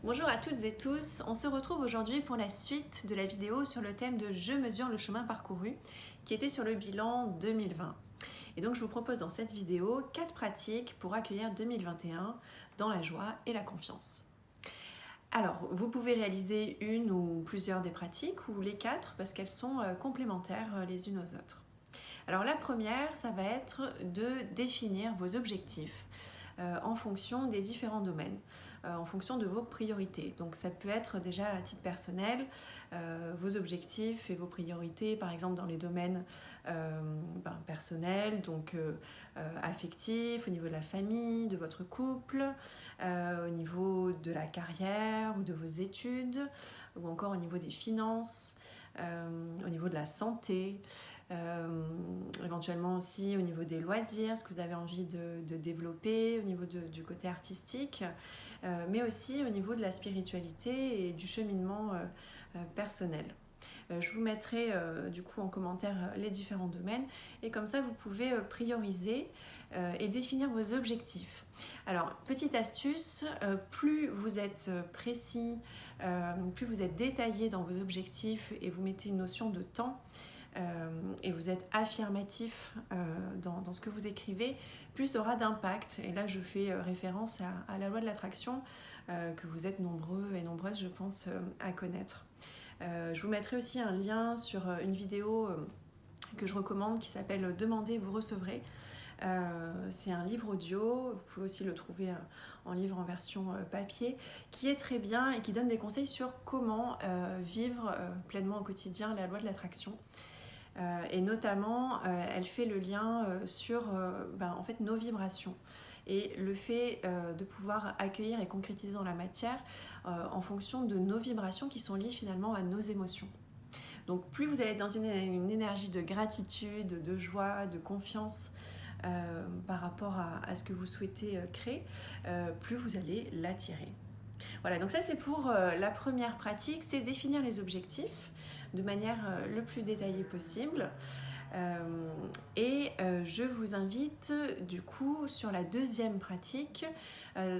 Bonjour à toutes et tous, on se retrouve aujourd'hui pour la suite de la vidéo sur le thème de Je mesure le chemin parcouru qui était sur le bilan 2020. Et donc je vous propose dans cette vidéo 4 pratiques pour accueillir 2021 dans la joie et la confiance. Alors vous pouvez réaliser une ou plusieurs des pratiques ou les 4 parce qu'elles sont complémentaires les unes aux autres. Alors la première, ça va être de définir vos objectifs en fonction des différents domaines, en fonction de vos priorités. Donc ça peut être déjà à titre personnel, vos objectifs et vos priorités, par exemple dans les domaines personnels, donc affectifs, au niveau de la famille, de votre couple, au niveau de la carrière ou de vos études, ou encore au niveau des finances, au niveau de la santé. Éventuellement aussi au niveau des loisirs, ce que vous avez envie de développer, au niveau du côté artistique, mais aussi au niveau de la spiritualité et du cheminement personnel. Je vous mettrai du coup en commentaire les différents domaines et comme ça vous pouvez prioriser et définir vos objectifs. Alors, petite astuce, plus vous êtes précis, plus vous êtes détaillé dans vos objectifs et vous mettez une notion de temps, et vous êtes affirmatif dans ce que vous écrivez, plus ça aura d'impact. Et là, je fais référence à la loi de l'attraction que vous êtes nombreux et nombreuses, je pense, à connaître. Je vous mettrai aussi un lien sur une vidéo que je recommande qui s'appelle « Demandez, vous recevrez ». C'est un livre audio, vous pouvez aussi le trouver en livre en version papier, qui est très bien et qui donne des conseils sur comment vivre pleinement au quotidien la loi de l'attraction. Et notamment, elle fait le lien sur en fait, nos vibrations et le fait de pouvoir accueillir et concrétiser dans la matière en fonction de nos vibrations qui sont liées finalement à nos émotions. Donc plus vous allez être dans une énergie de gratitude, de joie, de confiance par rapport à ce que vous souhaitez créer, plus vous allez l'attirer. Voilà, donc ça c'est pour la première pratique, c'est définir les objectifs de manière le plus détaillée possible. Je vous invite du coup sur la deuxième pratique,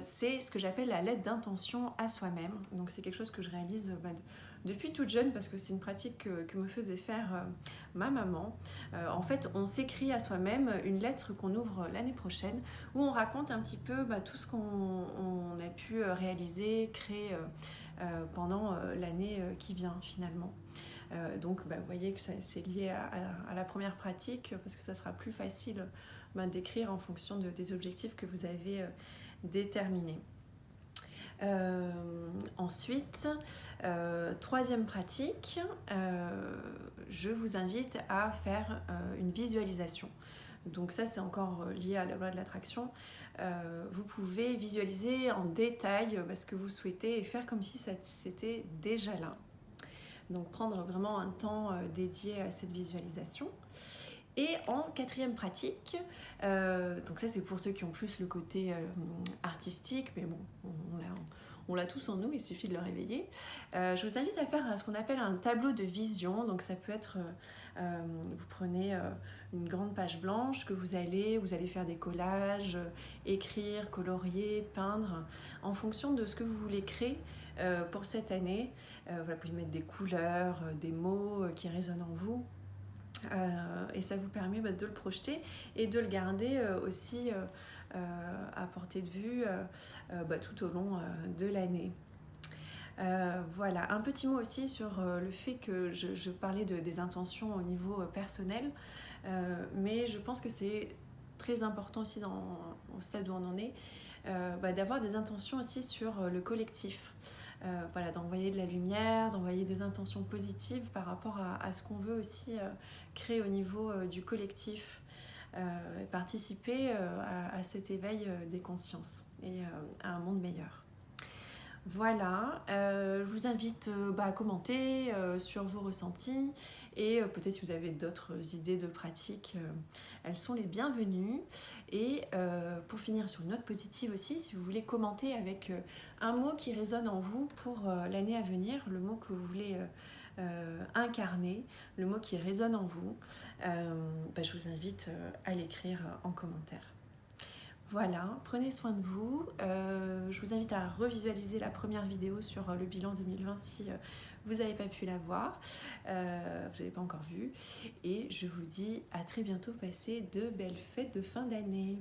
c'est ce que j'appelle la lettre d'intention à soi-même. Donc c'est quelque chose que je réalise depuis toute jeune parce que c'est une pratique que me faisait faire ma maman. En fait, on s'écrit à soi-même une lettre qu'on ouvre l'année prochaine où on raconte un petit peu tout ce qu'on a pu réaliser, créer pendant l'année qui vient finalement. Donc vous voyez que c'est lié à la première pratique parce que ça sera plus facile d'écrire en fonction des objectifs que vous avez déterminés. Ensuite, troisième pratique, je vous invite à faire une visualisation. Donc ça c'est encore lié à la loi de l'attraction. Vous pouvez visualiser en détail ce que vous souhaitez et faire comme si c'était déjà là. Donc prendre vraiment un temps dédié à cette visualisation. Et en quatrième pratique, donc ça c'est pour ceux qui ont plus le côté artistique, mais bon, on l'a tous en nous, il suffit de le réveiller. Je vous invite à faire ce qu'on appelle un tableau de vision. Donc ça peut être, vous prenez une grande page blanche que vous allez faire des collages, écrire, colorier, peindre, en fonction de ce que vous voulez créer pour cette année. Vous pouvez mettre des couleurs, des mots qui résonnent en vous. Et ça vous permet de le projeter et de le garder aussi à portée de vue tout au long de l'année. Voilà, un petit mot aussi sur le fait que je parlais des intentions au niveau personnel, mais je pense que c'est très important aussi au stade où on en est, d'avoir des intentions aussi sur le collectif. D'envoyer de la lumière, d'envoyer des intentions positives par rapport à ce qu'on veut aussi créer au niveau du collectif, et participer à cet éveil des consciences et à un monde meilleur. Voilà, je vous invite à commenter sur vos ressentis et peut-être si vous avez d'autres idées de pratiques, elles sont les bienvenues. Et pour finir sur une note positive aussi, si vous voulez commenter avec un mot qui résonne en vous pour l'année à venir, le mot que vous voulez incarner, le mot qui résonne en vous, je vous invite à l'écrire en commentaire. Voilà, prenez soin de vous. Je vous invite à revisualiser la première vidéo sur le bilan 2020 si vous n'avez pas pu la voir, vous n'avez pas encore vu. Et je vous dis à très bientôt, passez de belles fêtes de fin d'année.